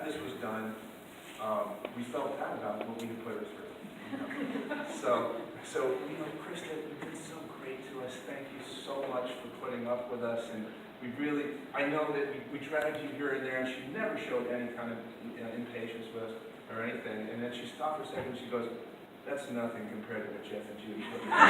after this was done, we felt bad about what we had put her through. So Christa, you did so great to us. Thank you so much for putting up with us. And we really, I know that we dragged you here and there, and she never showed any kind of impatience with us or anything. And then she stopped for a second and she goes, "That's nothing compared to what Jeff and Judy put me through."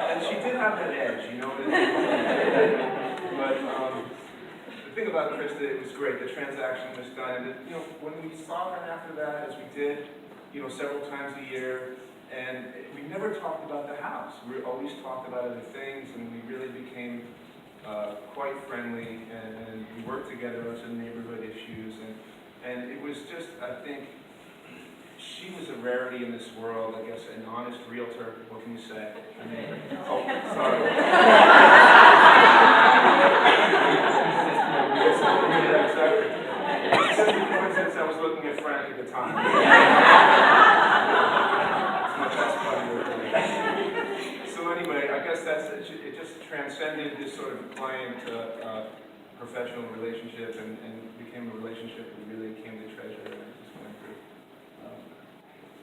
And she did have that edge, you know. But the thing about Christa, it was great. The transaction was done, and when we saw her after that, as we did, several times a year, and we never talked about the house. We always talked about other things, and we really became quite friendly, and we worked together on some neighborhood issues, and it was just, I think, she was a rarity in this world, I guess, an honest realtor. What can you say? I mean, oh, sorry. Yeah, exactly. Except the coincidence I was looking at Frank at the time. So anyway, I guess it just transcended this sort of client-professional relationship and became a relationship we really came to treasure, and I just went through. I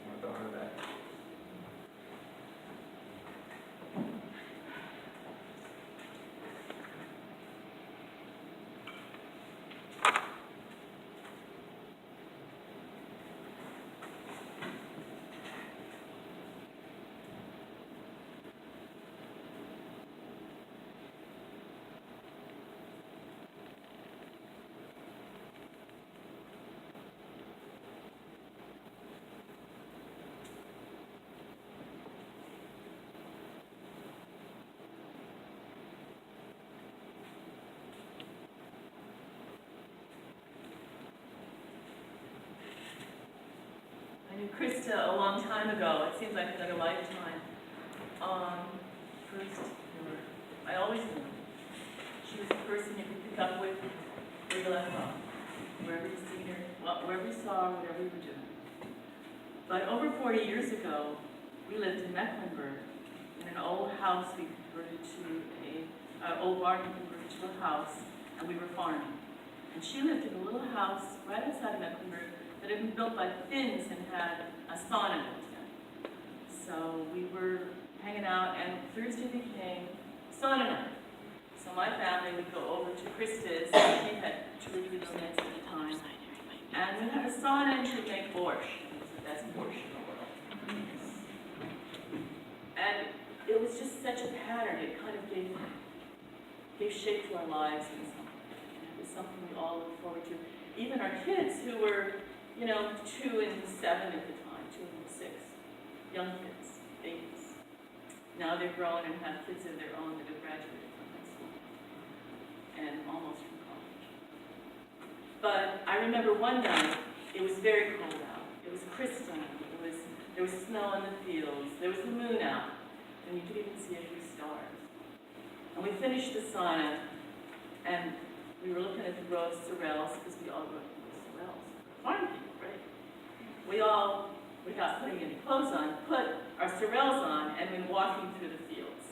want to honor that. I knew Christa a long time ago. It seems like another lifetime. First, I always knew she was the person you could pick up with where you left off, wherever you seen her, wherever you saw her, whatever you were doing. But over 40 years ago, we lived in Mecklenburg in an old house we converted to an old barn we converted to a house, and we were farming. And she lived in a little house right outside of Mecklenburg that had been built by Finns and had a sauna built in. So we were hanging out, and Thursday became sauna night. So my family would go over to Christa's, and she had 2 or 3 kids at the time, and we had a sauna, and she'd make borscht. It was the best borscht in the world. And it was just such a pattern. It kind of gave shape to our lives in some way. And it was something we all looked forward to. Even our kids, who were 2 and 7 at the time, 2 and 6, young kids, babies. Now they're grown and have kids of their own that have graduated from high school and almost from college. But I remember one night, it was very cold out. It was Christa. There was snow in the fields. There was the moon out, and you could even see a few stars. And we finished the sauna, and we were looking at the row of sorrels, because we all grew up with sorrels. Farm people, right? We all, without putting any clothes on, put our sorrels on and went walking through the fields.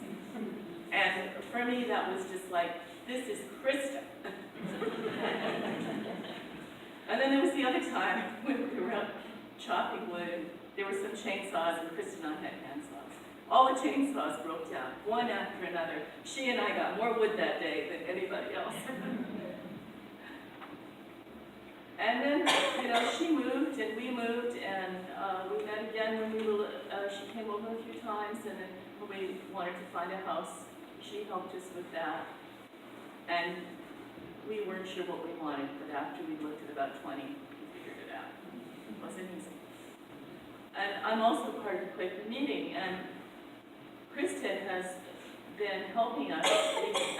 And for me, that was just like, this is Christa. And then there was the other time when we were out chopping wood, and there were some chainsaws, and Christa and I had handsaws. All the chainsaws broke down, one after another. She and I got more wood that day than anybody else. And then, she moved and we moved, and we met again when she came over a few times, and then when we wanted to find a house, she helped us with that. And we weren't sure what we wanted, but after we looked at about 20, we figured it out. It wasn't easy. And I'm also part of the Quaker meeting, and Christa has been helping us. We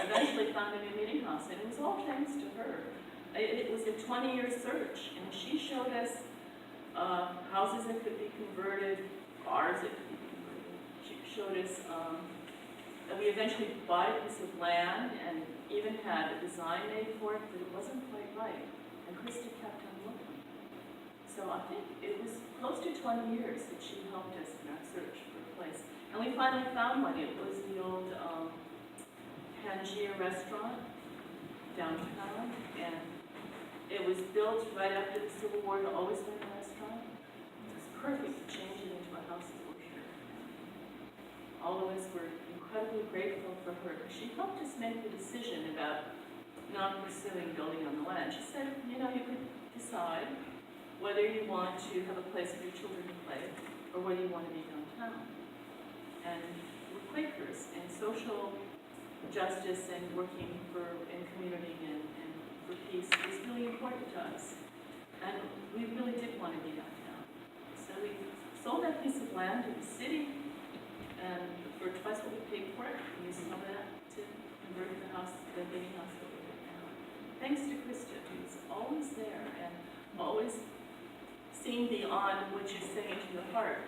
eventually found a new meeting house, and it was all thanks to her. It was a 20-year search, and she showed us houses that could be converted, cars that could be converted. She showed us that we eventually bought a piece of land and even had a design made for it, but it wasn't quite right. And Christa kept on looking. So I think it was close to 20 years that she helped us in our search for a place. And we finally found one. It was the old Pangaea restaurant downtown, and it was built right after the Civil War to always been a restaurant. It was perfect to change it into a house of worship. All of us were incredibly grateful for her. She helped us make the decision about not pursuing building on the land. She said, you know, you could decide whether you want to have a place for your children to play or whether you want to be downtown. And we're Quakers, and social justice and working in community and for peace is really important to us. And we really did want to be downtown. So we sold that piece of land to the city, and for twice what we paid for it, we used some of that to convert the house, the baby house that we have now. Thanks to Christa, who's always there and always seeing beyond what you're saying to the heart.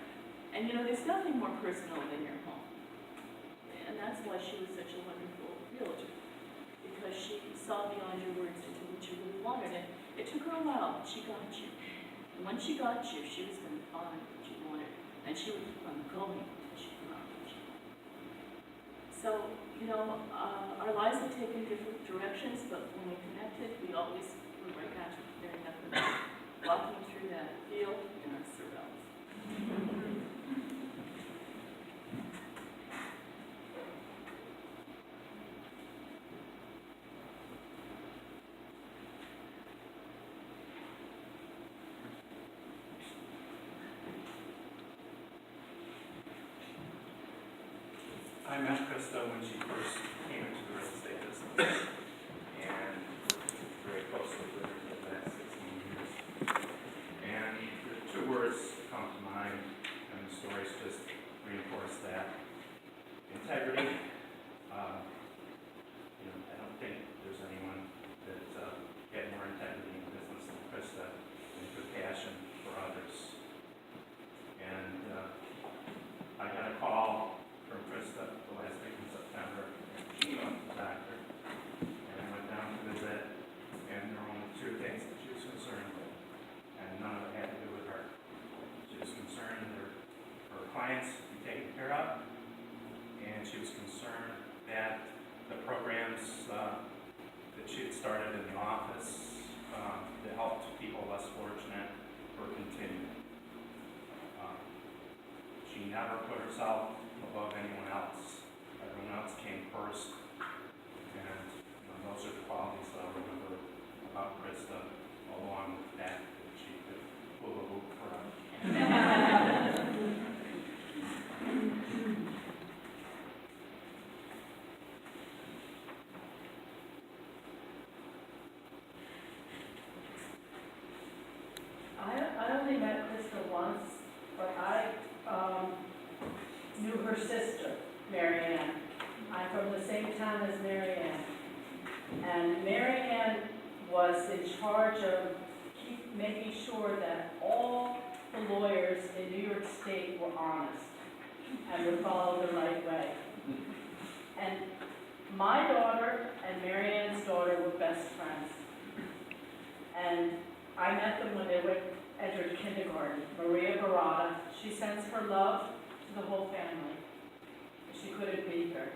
And you know, there's nothing more personal than your home. And that's why she was such a wonderful realtor, because she saw beyond your words into what you really wanted. And it took her a while, but she got you. And when she got you, she was going to find what you wanted. And she would keep on going until she found what you wanted. So, you know, our lives have taken different directions, but when we connected, we always were right back there in that walking through that field in our Sorels. I met Christa when she first came into the real estate business, and very closely with her for the last 16 years. And the two words come to mind, and the stories just reinforce that: integrity. I don't think there's anyone that had more integrity in business than Christa, and good passion for others. And I got a call from Christa the last week in September. She went to the doctor, and I went down to visit, and there were only two things that she was concerned with, and none of it had to do with her. She was concerned that her clients be taken care of, and she was concerned that the programs that she had started in the office that helped people less fortunate were continued. She never put herself above anyone else. Everyone else came first. And those are the qualities that I remember about Christa, along with the fact that she could pull a hoop forever. I only met Christa once, but I knew her sister, Mary Ann. I'm from the same town as Mary Ann. And Mary Ann was in charge of making sure that all the lawyers in New York State were honest and would follow the right way. And my daughter and Mary Ann's daughter were best friends. And I met them when they entered kindergarten. Maria Barada, she sends her love to the whole family. She couldn't beat her.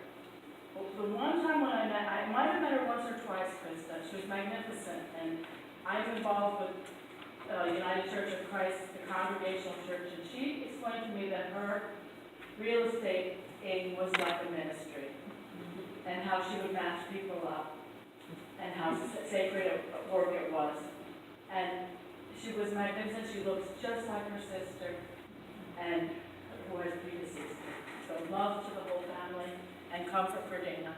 But the one time when I might have met her once or twice, Christa. She was magnificent, and I'm involved with United Church of Christ, the Congregational Church, and she explained to me that her real estate aid was like a ministry, and how she would match people up, and how sacred a work it was. And she was magnificent. She looks just like her sister, and who has predeceased her. So love to the whole family, and comfort for Dana.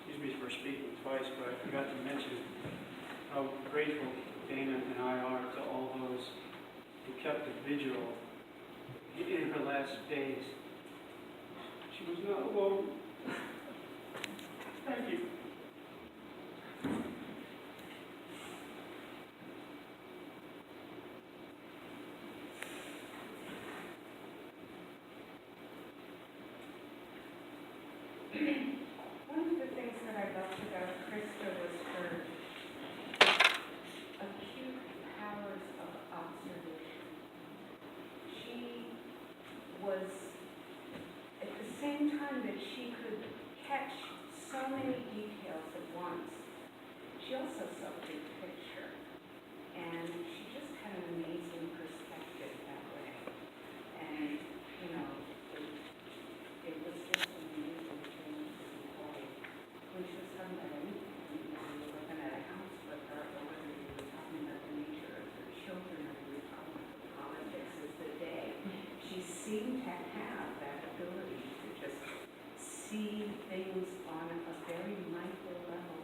Excuse me for speaking twice, but I forgot to mention how grateful Dana and I are to all those who kept the vigil in her last days. She was not alone. Thank you. One of the things that I loved about Christa was her acute powers of observation. She was, at the same time that she could catch so many details at once, she also saw the big picture. And she just had an amazing perspective that way. And, you know, it was just an amazing thing to behold. When she was talking about anything, you know, we were looking at a house with her, or whether we were talking about the nature of her children, or we were talking about the politics of the day, she seemed to have that ability to just see things on a very micro level